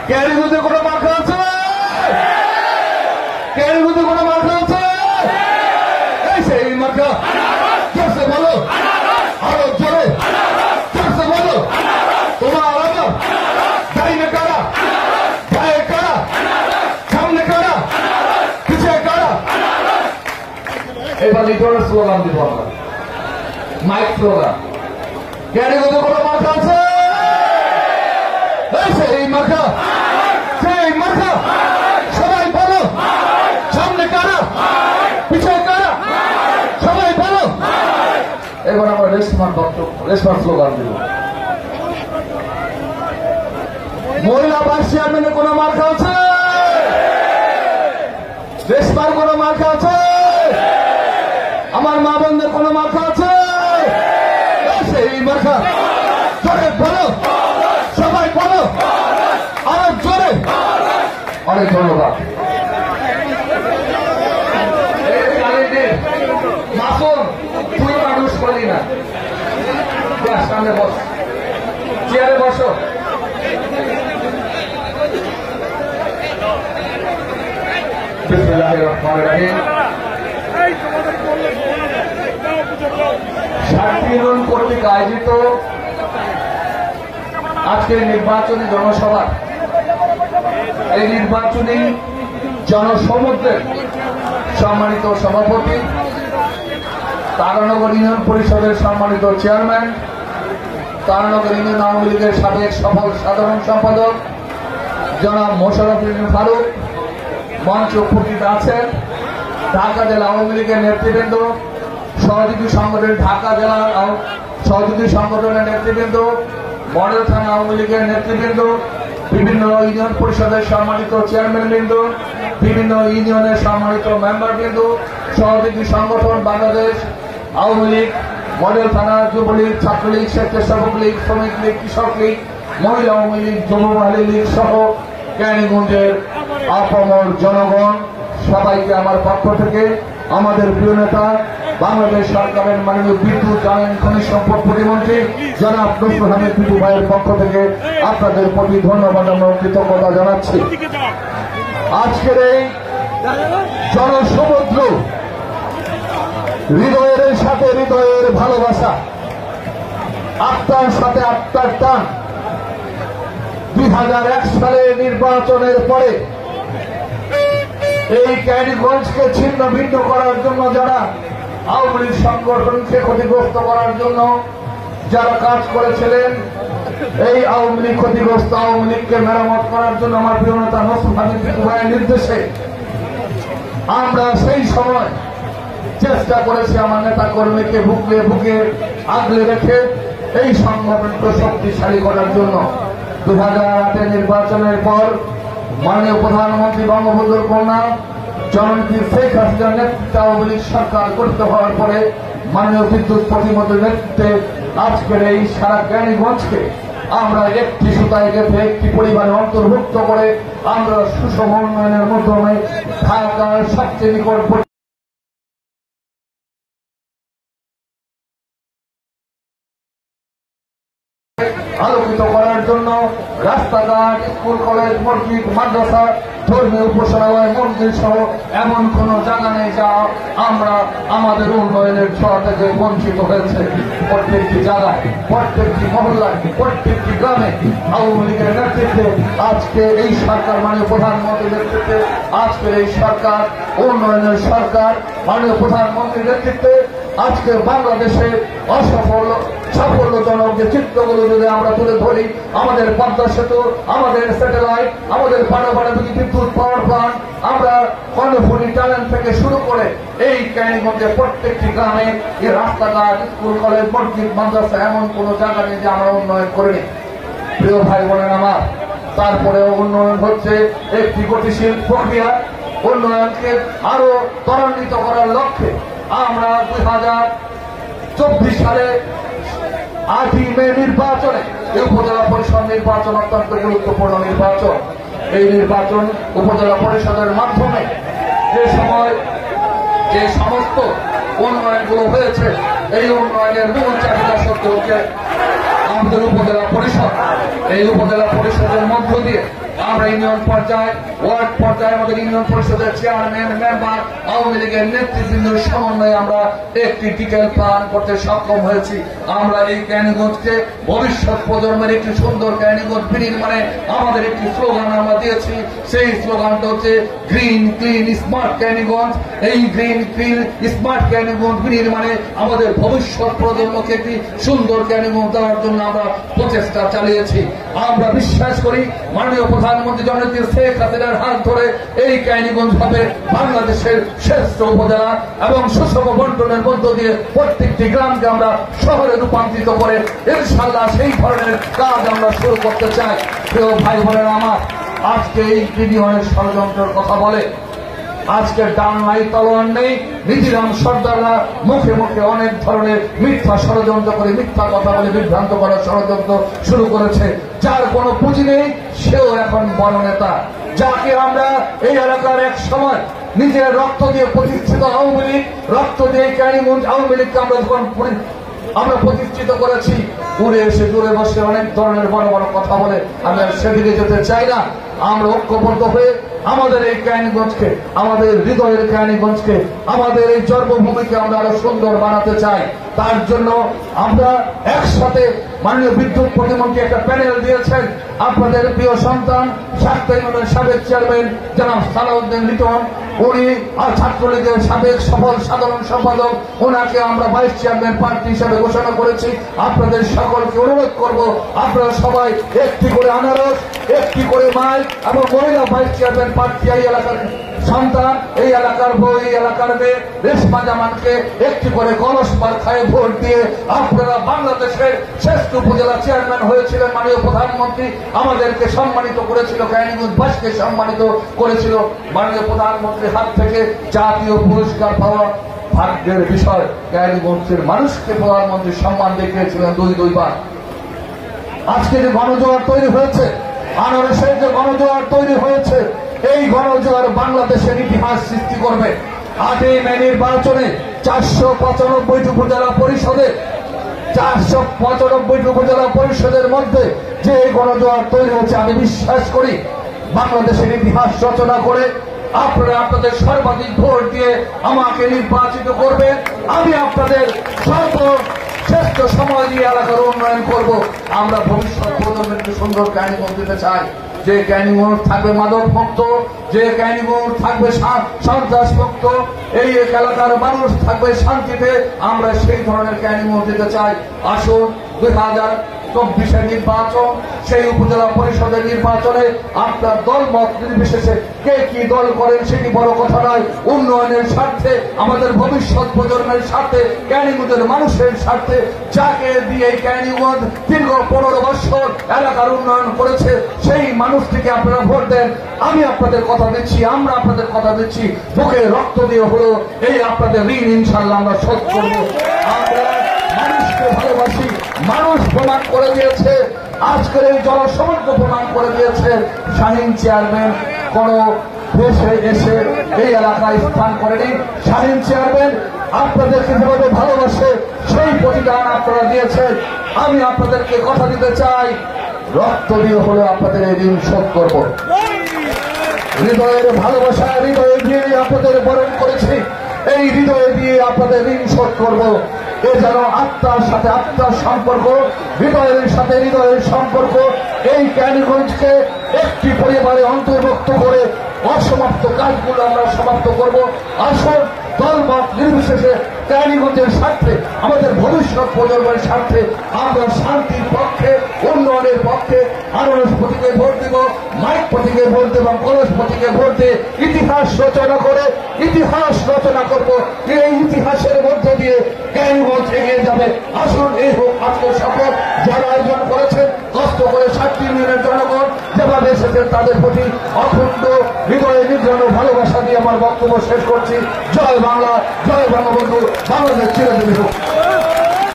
ক্যারিগুতে কোনো মার্কা আছে? ক্যারিগুতে কোনো মার্কা আছে? এই সেই মার্কা। জোরসে বলো, আরো জোরে জোরসে বলো। তোমার আলাদা দাঁড়িয়ে কারা, গায়ে কারা, সামনে কারা, পিছিয়ে কারা। এবার লিটনের স্লোগান দিব আমরা, মাইক স্লোগান। ক্যারিগুতে কোনো মার্কা আছে? সেই মার্কা, সেই মার্কা। সবাই বলো, সামনে কারা, পিছিয়ে কারা, সবাই বলো। এবার আমরা রেশমার বক্তব্য, রেশমার স্লোগান দিব। মহিলা ভাইস চেয়ারম্যানের কোন মার্কা আছে? রেশমার কোন মার্কা আছে? আমার মা বোনদের কোন মার্কা আছে? সেই মার্কা। জোরে বলো, সবাই বলো, আরো জোরে। অনেক ধন্যবাদ। মাসুম, তুই মানুষ বলি না, সামনে বস, চেয়ারে বসো। বিসমিল্লাহির রহমানির রহিম। সার্টিফিকেশন কর্তৃক আয়োজিত আজকের নির্বাচনী জনসভা, এই নির্বাচনী জনসমুদ্রের সম্মানিত সভাপতি, তারানগর ইউনিয়ন পরিষদের সম্মানিত চেয়ারম্যান, তারানগর ইউনিয়ন আওয়ামী লীগের সাবেক সফল সাধারণ সম্পাদক জনাব মোশাররফ ফারুক মঞ্চ উপস্থিত আছেন, ঢাকা জেলা আওয়ামী লীগের নেতৃবৃন্দ, সহযোগী সংগঠনের ঢাকা জেলা সহযোগী সংগঠনের নেতৃবৃন্দ, মডেল থানা আওয়ামী লীগের নেতৃবৃন্দ, বিভিন্ন ইউনিয়ন পরিষদের সম্মানিত চেয়ারম্যানবৃন্দ, বিভিন্ন ইউনিয়নের সম্মানিত মেম্বারবৃন্দ, সহযোগী সংগঠন বাংলাদেশ আওয়ামী লীগ, মডেল থানা যুবলীগ, ছাত্রলীগ, স্বেচ্ছাসেবক লীগ, শ্রমিক লীগ, কৃষক লীগ, মহিলা আওয়ামী লীগ, যুব মহিলা লীগ সহ কেরানীগঞ্জের আপামর জনগণ, সবাইকে আমার পক্ষ থেকে আমাদের প্রিয় নেতা বাংলাদেশ সরকারের মাননীয় বিদ্যুৎ জ্বালানি খনিজ সম্পদ প্রতিমন্ত্রী জনাব নসরুল হামিদ বিপু ভাইয়ের পক্ষ থেকে আপনাদের প্রতি ধন্যবাদ এবং কৃতজ্ঞতা জানাচ্ছি। আজকের এই জনসমুদ্র, হৃদয়ের সাথে হৃদয়ের ভালোবাসা, আত্মার সাথে আত্মার টান। 2001 সালে নির্বাচনের পরে এই কেরানীগঞ্জকে ছিন্ন ভিন্ন করার জন্য যারা আওয়ামী লীগ সংগঠনকে ক্ষতিগ্রস্ত করার জন্য যারা কাজ করেছিলেন, এই আওয়ামী লীগ ক্ষতিগ্রস্ত আওয়ামী লীগকে মেরামত করার জন্য আমার প্রিয় নেতা নসরুল হামিদ বিপু ভাইয়ের নির্দেশে আমরা সেই সময় চেষ্টা করেছি আমার নেতা কর্মীকে বুকে আগলে রেখে এই সংগঠনকে শক্তিশালী করার জন্য। 2008 নির্বাচনের পর মাননীয় প্রধানমন্ত্রী বঙ্গবন্ধুর কন্যা জননেত্রী শেখ হাসিনার নেতৃত্বে আওয়ামী লীগ সরকার গঠিত হওয়ার পরে মাননীয় বিদ্যুৎ প্রতিমন্ত্রীর নেতৃত্বে আজকের এই সারা কেরানীগঞ্জকে আমরা একটি সুতায় গেঁথে একটি পরিবারে অন্তর্ভুক্ত করে আমরা সুষম উন্নয়নের মাধ্যমে ঢাকার সবচেয়ে নিকট আলোকিত করার জন্য রাস্তাঘাট, স্কুল, কলেজ, মসজিদ, মাদ্রাসা, ধর্মীয় উপাসনালয়, মন্দির সহ এমন কোন জায়গা নেই যা আমরা আমাদের উন্নয়নের ছোঁয়া থেকে বঞ্চিত হয়েছে। প্রত্যেকটি জায়গায়, প্রত্যেকটি মহল্লায়, প্রত্যেকটি গ্রামে আওয়ামী লীগের নেতৃত্বে আজকে এই সরকার, মাননীয় প্রধানমন্ত্রীর নেতৃত্বে আজকের এই সরকার উন্নয়নের সরকার, মাননীয় প্রধানমন্ত্রীর নেতৃত্বে আজকে বাংলাদেশের সাফল্যজনক যে চিত্রগুলো যদি আমরা তুলে ধরি, আমাদের পদ্মা সেতু, আমাদের স্যাটেলাইট, আমাদের পারমাণবিক বিদ্যুৎ পাওয়ার প্লান্ট, আমরা কর্ণফুলী টানেল থেকে শুরু করে এই কেরানীগঞ্জের প্রত্যেকটি গ্রামে এই রাস্তাঘাট, স্কুল, কলেজ, মসজিদ, মাদ্রাসা এমন কোন জায়গা নেই যে আমরা উন্নয়ন করিনি। প্রিয় ভাই বোনেরা আমার, তারপরেও উন্নয়ন হচ্ছে একটি গতিশীল প্রক্রিয়া। উন্নয়নকে আরো ত্বরান্বিত করার লক্ষ্যে আমরা 2024 সালে 8ই মে নির্বাচনে, এই উপজেলা পরিষদ নির্বাচন অত্যন্ত গুরুত্বপূর্ণ নির্বাচন। এই নির্বাচন উপজেলা পরিষদের মাধ্যমে যে সমস্ত উন্নয়নগুলো হয়েছে, এই উন্নয়নের মূল চাহিদা সত্য হচ্ছে আমাদের উপজেলা পরিষদ। এই উপজেলা পরিষদের মধ্য দিয়ে আমরা ইউনিয়ন পর্যায়ে ওয়ার্ড পর্যায়ে আমাদের ইউনিয়ন পরিষদের চেয়ারম্যান মেম্বার আওয়ামী লীগের নেতৃবৃন্দের সমন্বয়ে আমরা একটি ডিটেল প্ল্যান করতে সক্ষম হয়েছি। আমরা এই ক্যানিগঞ্জকে ভবিষ্যৎ প্রজন্মের একটি সুন্দর ক্যানিগঞ্জ বিনির্মাণে আমাদের একটি স্লোগান আমরা দিয়েছি। সেই স্লোগানটা হচ্ছে গ্রিন ক্লিন স্মার্ট ক্যানিগঞ্জ। এই গ্রিন ক্লিন স্মার্ট ক্যানিগঞ্জ বিনির্মাণে আমাদের ভবিষ্যৎ প্রজন্মকে একটি সুন্দর ক্যানিগঞ্জ দেওয়ার জন্য আমরা প্রচেষ্টা চালিয়েছি। আমরা বিশ্বাস করি মাননীয় প্রধানমন্ত্রী জননেত্রী শেখ হাসিনার হাত ধরে এই ক্যানিগঞ্জ হবে বাংলাদেশের শ্রেষ্ঠ উপজেলা এবং সুষম বন্টনের মধ্য দিয়ে প্রত্যেকটি গ্রামকে আমরা শহরে রূপান্তরিত করে ইনশাআল্লাহ সেই ধরনের কাজ আমরা শুরু করতে চাই। প্রিয় ভাই বোনেরা আমার, আজকে এই ইউনিয়নের ষড়যন্ত্রের কথা বলে, আজকে ডান নাই তলোয়ার নেই, নিধিরাম সর্দাররা মুখে মুখে অনেক ধরনের মিথ্যা ষড়যন্ত্র করে মিথ্যা কথা বলে বিভ্রান্ত করার ষড়যন্ত্র শুরু করেছে। যার কোনো পুঁজি নেই সেও এখন বড় নেতা, যাকে আমরা এই এলাকার এক সময় নিজের রক্ত দিয়ে প্রতিষ্ঠিত আওয়ামী লীগ, রক্ত দিয়ে ক্যানিগঞ্জ আওয়ামী লীগকে আমরা প্রতিষ্ঠিত করেছি, উড়ে এসে দূরে বসে অনেক ধরনের বড় বড় কথা বলে আমি সেদিকে যেতে চাই না। আমরা ঐক্যবদ্ধ হয়ে আমাদের এই ক্যানিগঞ্জকে, আমাদের হৃদয়ের ক্যানিগঞ্জকে, আমাদের এই জন্মভূমিকে আমরা আরো সুন্দর বানাতে চাই। তার জন্য আমরা একসাথে মাননীয় বিদ্যুৎ প্রতিমন্ত্রী একটা প্যানেল দিয়েছেন। আপনাদের প্রিয় সন্তান সাবেক চেয়ারম্যান জনাব সালাউদ্দিন লিটন, উনি ছাত্রলীগের সাবেক সফল সাধারণ সম্পাদক, ওনাকে আমরা ভাইস চেয়ারম্যান প্রার্থী হিসেবে ঘোষণা করেছি। আপনাদের সকলকে অনুরোধ করব, আপনারা সবাই একটি করে আনারস, একটি করে মাইক এবং মহিলা ভাইস চেয়ারম্যান প্রার্থী এই এলাকার সন্তান, এই এলাকার বউ, এই এলাকার মেয়ে রেশমা জামানকে একটি করে কলস মার্কায় ভোট দিয়ে আপনারা বাংলাদেশের শ্রেষ্ঠ উপজেলা চেয়ারম্যান হয়েছিলেন। মাননীয় প্রধানমন্ত্রী আমাদেরকে সম্মানিত করেছিল, ক্যানিগঞ্জবাসীকে সম্মানিত করেছিল। মাননীয় প্রধানমন্ত্রীর হাত থেকে জাতীয় পুরস্কার পাওয়া ভাগ্যের বিষয়। ক্যানিগঞ্জের মানুষকে প্রধানমন্ত্রী সম্মান দেখিয়েছিলেন দুইবার। আজকে যে গণজোয়ার তৈরি হয়েছে, আনারসের যে গণজোয়ার তৈরি হয়েছে, এই গণজোয়ার বাংলাদেশের ইতিহাস সৃষ্টি করবে। 8ই মে নির্বাচনে 495টি উপজেলা পরিষদে 495টি উপজেলা পরিষদের মধ্যে যে গণজোয়ার তৈরি হচ্ছে, আমি বিশ্বাস করি বাংলাদেশের ইতিহাস রচনা করে আপনারা আপনাদের সর্বাধিক ভোট দিয়ে আমাকে নির্বাচিত করবেন। আমি আপনাদের সর্বশ্রেষ্ঠ সময় দিয়ে এলাকার উন্নয়ন করব। আমরা ভবিষ্যৎ প্রজন্মকে সুন্দর ক্যানিগঞ্জ দিতে চাই, যে ক্যানিগঞ্জ থাকবে মাদক মুক্ত, যে ক্যানিগঞ্জ থাকবে সন্ত্রাস মুক্ত, এই এলাকার মানুষ থাকবে শান্তিতে। আমরা সেই ধরনের ক্যানিগঞ্জ দিতে চাই। আসুন 2024 নির্বাচন, সেই উপজেলা পরিষদের নির্বাচনে আপনার দল মত নির্বিশেষে কে কি দল করেন সেটি বড় কথা নয়। উন্নয়নের স্বার্থে, আমাদের ভবিষ্যৎ প্রজন্মের স্বার্থে, ক্যানিগঞ্জের মানুষের স্বার্থে, যাকে দিয়ে ক্যানিগঞ্জ দীর্ঘ 15 বছর এলাকার উন্নয়ন করেছে, সেই মানুষটিকে আপনারা ভোট দেন। আমি আপনাদের কথা দিচ্ছি, আমরা আপনাদের কথা দিচ্ছি, বুকে রক্ত দিয়ে হলো এই আপনাদের ঋণ ইনশাল্লাহ আমরা শোধ করব। আমরা মানুষকে ভালোবাসি, মানুষ প্রমাণ করে দিয়েছে, আজকের এই জনসমর্থ প্রমাণ করে দিয়েছে। শাহীন চেয়ারম্যান কোন দেশে এসে এই এলাকায় স্থান করেনি। শাহীন চেয়ারম্যান আপনাদেরকে যেভাবে ভালোবাসে সেই প্রতিদান আপনারা দিয়েছেন। আমি আপনাদেরকে কথা দিতে চাই, রক্ত দিয়ে হলে আপনাদের এই ঋণ শোধ করব। হৃদয়ের ভালোবাসা, হৃদয়ে দিয়ে আপনাদের বরণ করেছি, এই হৃদয়ে দিয়ে আপনাদের ঋণ শোধ করব। এ যেন আত্মার সাথে আত্মার সম্পর্ক, হৃদয়ের সাথে হৃদয়ের সম্পর্ক। এই ক্যানিগঞ্জকে একটি পরিবারে অন্তর্ভুক্ত করে অসমাপ্ত কাজগুলো আমরা সমাপ্ত করব। আসুন দলমত নির্বিশেষে ক্যানিগঞ্জের স্বার্থে, আমাদের ভবিষ্যৎ প্রজন্মের স্বার্থে আমরা শান্তির পক্ষে, উন্নয়নের পক্ষে আনারস প্রতীকে ভোট দিব, মাইক প্রতীকে ভোট দেব, কলস প্রতীকে ভোট দিয়ে ইতিহাস রচনা করে ইতিহাস রচনা করব। এই ইতিহাসের মধ্য দিয়ে ক্যানিগঞ্জ এগিয়ে যাবে। আসুন এই হোক আজকের শপথ। যারা আয়োজন করেছেন কষ্ট করে 7টি ইউনিয়নের জনগণ যেভাবে এসেছেন তাদের প্রতি অখণ্ড হৃদয়ে নির্জন ভালোবাসা দিয়ে আমার বক্তব্য শেষ করছি। জয় বাংলা, জয় বঙ্গবন্ধু, বাংলাদেশ চিরজীবী হোক।